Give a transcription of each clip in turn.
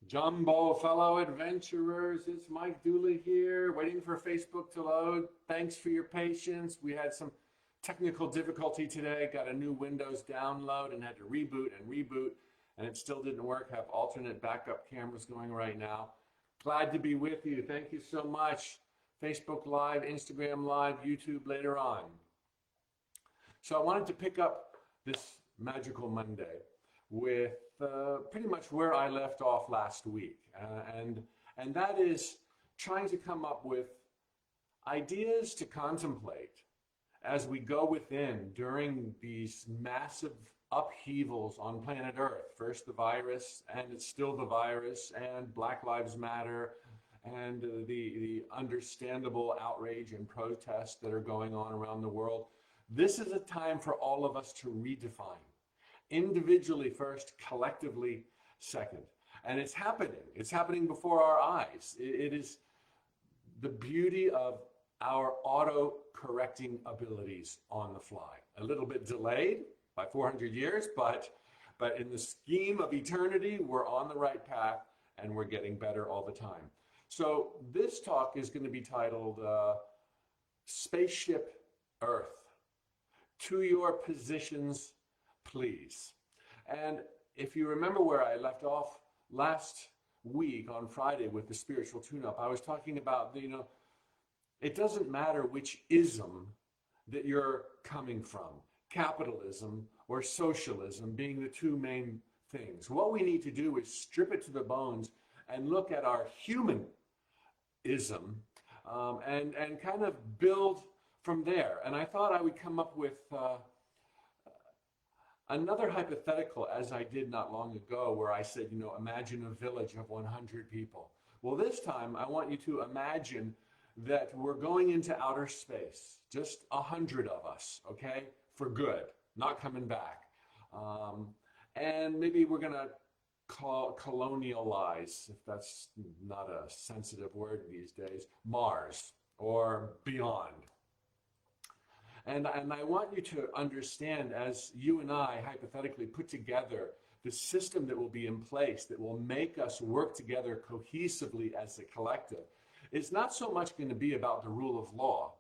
Jumbo fellow adventurers, it's Mike Dooley here, waiting for Facebook to load. Thanks for your patience. We had some technical difficulty today, got a new Windows download and had to reboot, and it still didn't work. Have alternate backup cameras going right now. Glad to be with you. Thank you so much. Facebook Live, Instagram Live, YouTube later on. So I wanted to pick up this magical Monday with pretty much where I left off last week, and that is trying to come up with ideas to contemplate as we go within during these massive upheavals on planet Earth. First the virus, and it's still the virus, and Black Lives Matter, and the understandable outrage and protests that are going on around the world. This is a time for all of us to redefine. Individually first, collectively second. And it's happening. It's happening before our eyes. It is the beauty of our auto-correcting abilities on the fly. A little bit delayed by 400 years, but in the scheme of eternity, we're on the right path and we're getting better all the time. So this talk is going to be titled Spaceship Earth. To your positions, please. And if you remember where I left off last week on Friday with the spiritual tune-up, I was talking about, it doesn't matter which ism that you're coming from, capitalism or socialism being the two main things. What we need to do is strip it to the bones and look at our humanism and kind of build from there. And I thought I would come up with another hypothetical, as I did not long ago, where I said, imagine a village of 100 people. Well, this time I want you to imagine that we're going into outer space, just 100 of us, okay, for good, not coming back. And maybe we're going to colonialize, if that's not a sensitive word these days, Mars or beyond. And I want you to understand, as you and I hypothetically put together the system that will be in place that will make us work together cohesively as a collective, it's not so much going to be about the rule of law.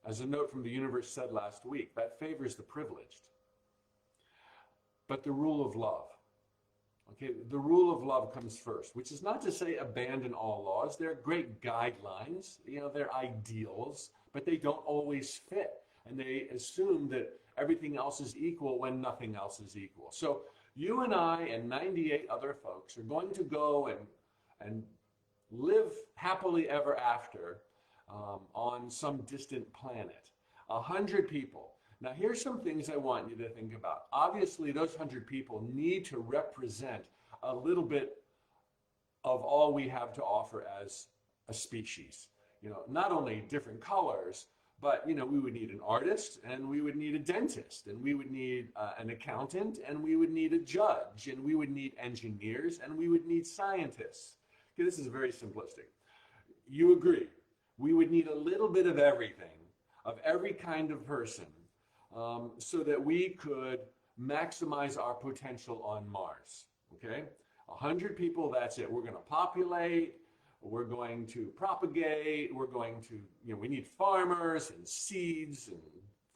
As a note from the universe said last week, that favors the privileged. But the rule of love. Okay, the rule of love comes first, which is not to say abandon all laws. They're great guidelines, they're ideals, but they don't always fit. And they assume that everything else is equal when nothing else is equal. So you and I and 98 other folks are going to go and live happily ever after on some distant planet. 100 people. Now here's some things I want you to think about. Obviously those 100 people need to represent a little bit of all we have to offer as a species. Not only different colors, but we would need an artist, and we would need a dentist, and we would need an accountant, and we would need a judge, and we would need engineers, and we would need scientists. Okay, this is very simplistic. You agree. We would need a little bit of everything, of every kind of person, so that we could maximize our potential on Mars. Okay? 100 people, that's it. We're going to populate. We're going to propagate, we're going to, we need farmers and seeds and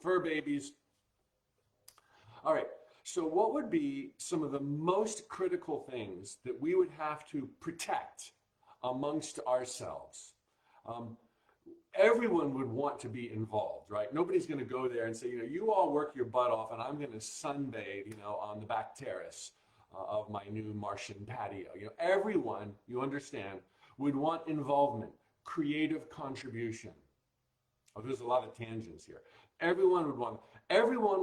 fur babies. All right, so what would be some of the most critical things that we would have to protect amongst ourselves? Everyone would want to be involved, right? Nobody's going to go there and say, you all work your butt off and I'm going to sunbathe, on the back terrace of my new Martian patio. Everyone, you understand, would want involvement, creative contribution. Oh, there's a lot of tangents here. Everyone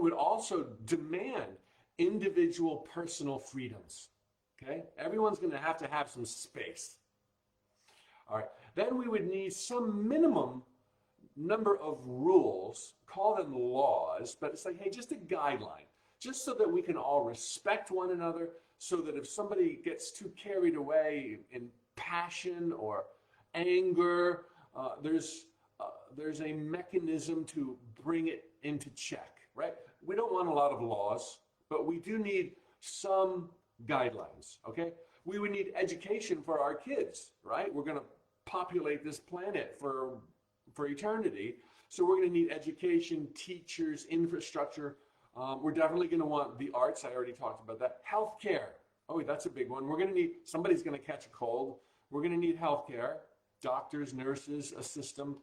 would also demand individual personal freedoms, okay? Everyone's gonna have to have some space. All right, then we would need some minimum number of rules, call them laws, but it's like, hey, just a guideline, just so that we can all respect one another, so that if somebody gets too carried away in passion or anger, there's a mechanism to bring it into check, right? We don't want a lot of laws, but we do need some guidelines, okay? we would need education for our kids, right? We're going to populate this planet for eternity. So we're going to need education, teachers, infrastructure. We're definitely going to want the arts. I already talked about that. Healthcare. Oh, that's a big one. We're going to need, somebody's going to catch a cold. We're going to need healthcare, doctors, nurses, a system.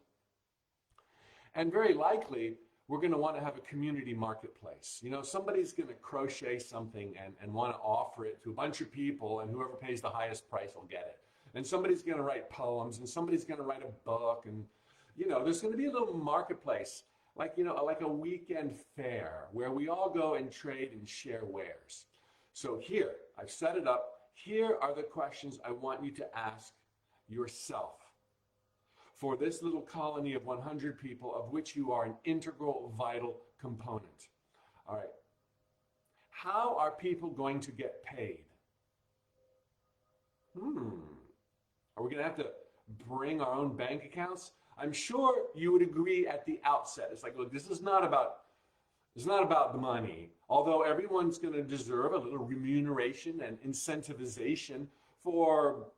And very likely, we're going to want to have a community marketplace. You know, somebody's going to crochet something and want to offer it to a bunch of people, and whoever pays the highest price will get it. And somebody's going to write poems, and somebody's going to write a book, and, you know, there's going to be a little marketplace, like, you know, like a weekend fair where we all go and trade and share wares. So here, I've set it up. Here are the questions I want you to ask yourself for this little colony of 100 people, of which you are an integral, vital component. All right. How are people going to get paid? Are we going to have to bring our own bank accounts? I'm sure you would agree at the outset. It's like, look, this is not about the money, although everyone's going to deserve a little remuneration and incentivization for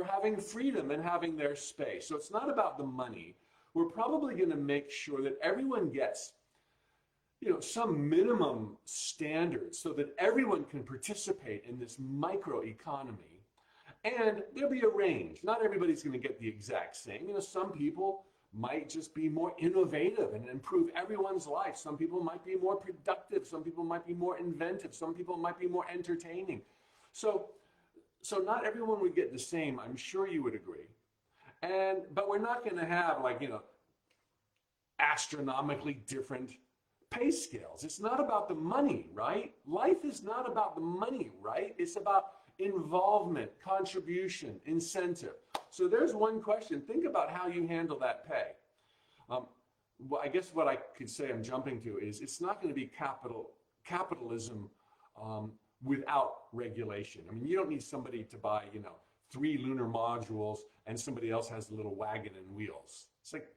having freedom and having their space. So it's not about the money. We're probably going to make sure that everyone gets, you know, some minimum standards so that everyone can participate in this micro economy. And there'll be a range. Not everybody's going to get the exact same. You know, some people might just be more innovative and improve everyone's life. Some people might be more productive. Some people might be more inventive. Some people might be more entertaining. So not everyone would get the same. I'm sure you would agree. But we're not going to have, like, you know, astronomically different pay scales. It's not about the money, right? Life is not about the money, right? It's about involvement, contribution, incentive. So there's one question. Think about how you handle that pay. Well, I guess what I could say I'm jumping to is it's not going to be capitalism without regulation. I mean, you don't need somebody to buy, you know, 3 lunar modules and somebody else has a little wagon and wheels. It's like,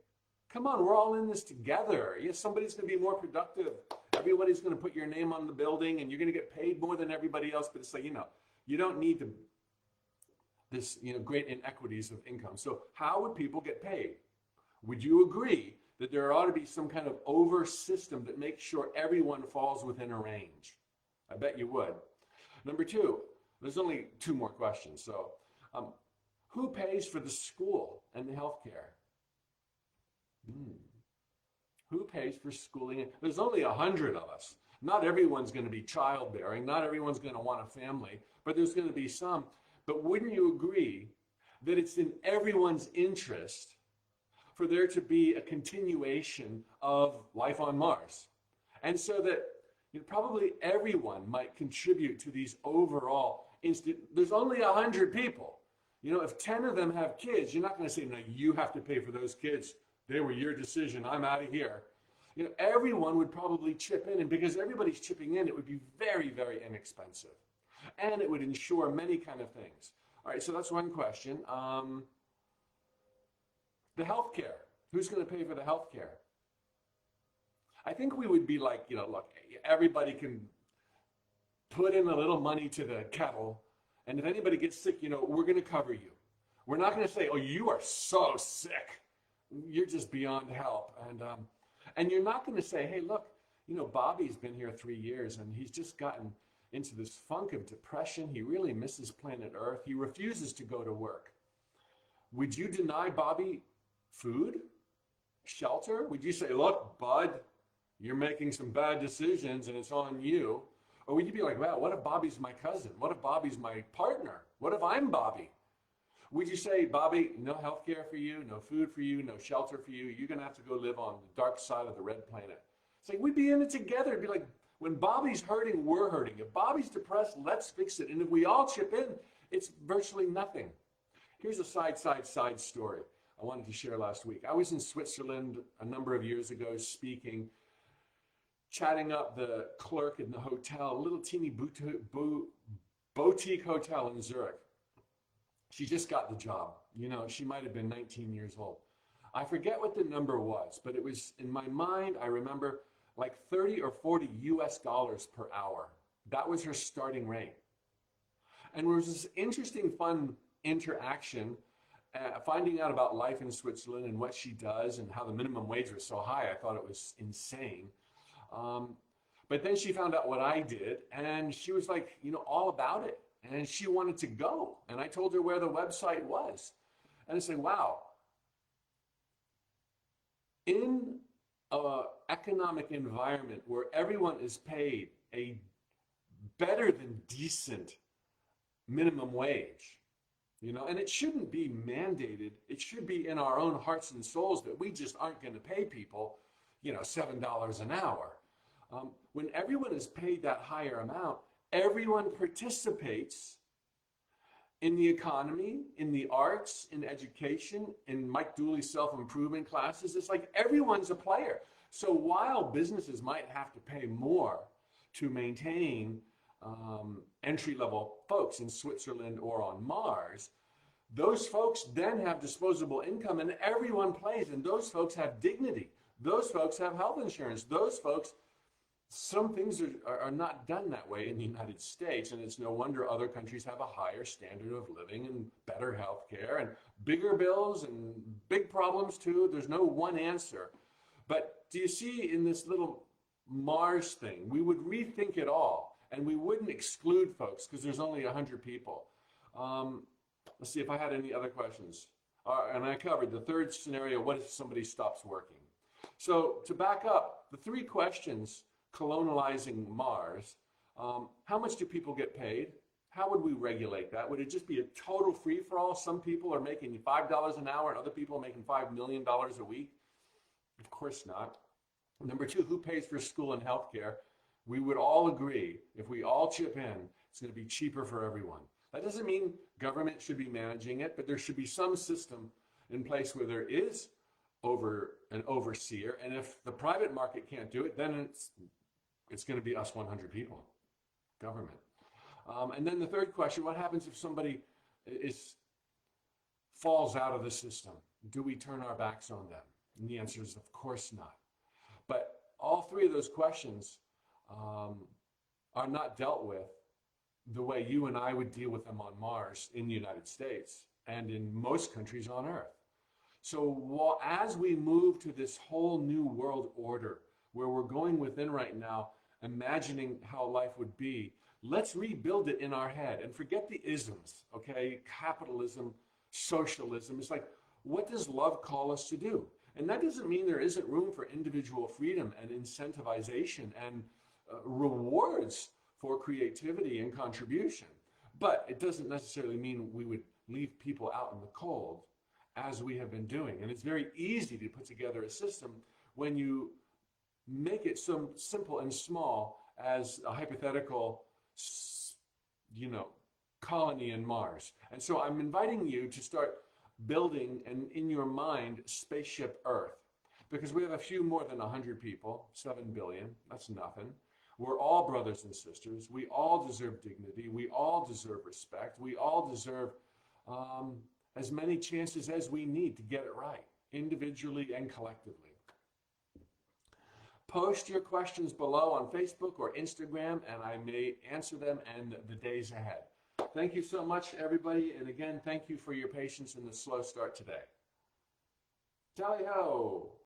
come on, we're all in this together. Yes, somebody's going to be more productive. Everybody's going to put your name on the building and you're going to get paid more than everybody else. But it's like, you know, you don't need this, you know, great inequities of income. So how would people get paid? Would you agree that there ought to be some kind of over system that makes sure everyone falls within a range? I bet you would. Number 2, there's only 2 more questions. So who pays for the school and the healthcare? Who pays for schooling? There's only 100 of us. Not everyone's going to be childbearing. Not everyone's going to want a family, but there's going to be some. But wouldn't you agree that it's in everyone's interest for there to be a continuation of life on Mars? And so that, you know, probably everyone might contribute to these overall there's only 100 people. You know, if 10 of them have kids, you're not going to say, no, you have to pay for those kids. They were your decision. I'm out of here. You know, everyone would probably chip in, and because everybody's chipping in, it would be very, very inexpensive. And it would ensure many kind of things. All right, so that's one question. The healthcare. Who's going to pay for the healthcare? I think we would be like, you know, look, everybody can put in a little money to the kettle, and if anybody gets sick, you know, we're going to cover you. We're not going to say, oh, you are so sick. You're just beyond help. And you're not going to say, hey, look, you know, Bobby's been here 3 years, and he's just gotten into this funk of depression. He really misses planet Earth. He refuses to go to work. Would you deny Bobby food, shelter? Would you say, look, bud, you're making some bad decisions and it's on you? Or would you be like, wow, what if Bobby's my cousin? What if Bobby's my partner? What if I'm Bobby? Would you say, Bobby, no health care for you, no food for you, no shelter for you? You're going to have to go live on the dark side of the red planet. It's like, we'd be in it together. It'd be like, when Bobby's hurting, we're hurting. If Bobby's depressed, let's fix it. And if we all chip in, it's virtually nothing. Here's a side story I wanted to share last week. I was in Switzerland a number of years ago speaking, chatting up the clerk in the hotel, a little teeny boutique hotel in Zurich. She just got the job. You know, she might have been 19 years old. I forget what the number was, but it was, in my mind, I remember like 30 or 40 US dollars per hour. That was her starting rate. And there was this interesting, fun interaction, finding out about life in Switzerland and what she does and how the minimum wage was so high. I thought it was insane. But then she found out what I did, and she was like, all about it. And she wanted to go. And I told her where the website was. And I said, wow, in an economic environment where everyone is paid a better than decent minimum wage, and it shouldn't be mandated. It should be in our own hearts and souls that we just aren't going to pay people, $7 an hour. When everyone is paid that higher amount, everyone participates in the economy, in the arts, in education, in Mike Dooley's self-improvement classes. It's like everyone's a player. So while businesses might have to pay more to maintain entry-level folks in Switzerland or on Mars, those folks then have disposable income, and everyone plays, and those folks have dignity. Those folks have health insurance. Those folks, some things are not done that way in the United States, and it's no wonder other countries have a higher standard of living and better health care and bigger bills and big problems too. There's no one answer. But do you see, in this little Mars thing, we would rethink it all, and we wouldn't exclude folks because there's only 100 people. Let's see if I had any other questions. And I covered the third scenario: what if somebody stops working? So to back up, the three questions colonializing Mars: how much do people get paid? How would we regulate that? Would it just be a total free-for-all? Some people are making $5 an hour and other people are making $5 million a week? Of course not. Number two, who pays for school and healthcare? We would all agree, if we all chip in, it's going to be cheaper for everyone. That doesn't mean government should be managing it, but there should be some system in place where there is an overseer, and if the private market can't do it, then it's going to be us 100 people, government. And then the third question: what happens if somebody falls out of the system? Do we turn our backs on them? And the answer is, of course not. But all three of those questions are not dealt with the way you and I would deal with them on Mars in the United States and in most countries on Earth. So as we move to this whole new world order, where we're going within right now, imagining how life would be, let's rebuild it in our head and forget the isms, okay? Capitalism, socialism. It's like, what does love call us to do? And that doesn't mean there isn't room for individual freedom and incentivization and rewards for creativity and contribution. But it doesn't necessarily mean we would leave people out in the cold, as we have been doing. And it's very easy to put together a system when you make it so simple and small as a hypothetical, colony in Mars. And so I'm inviting you to start building, and in your mind, Spaceship Earth, because we have a few more than 100 people, 7 billion, that's nothing. We're all brothers and sisters. We all deserve dignity. We all deserve respect. We all deserve as many chances as we need to get it right, individually and collectively. Post your questions below on Facebook or Instagram, and I may answer them in the days ahead. Thank you so much, everybody. And again, thank you for your patience in the slow start today. Tally ho!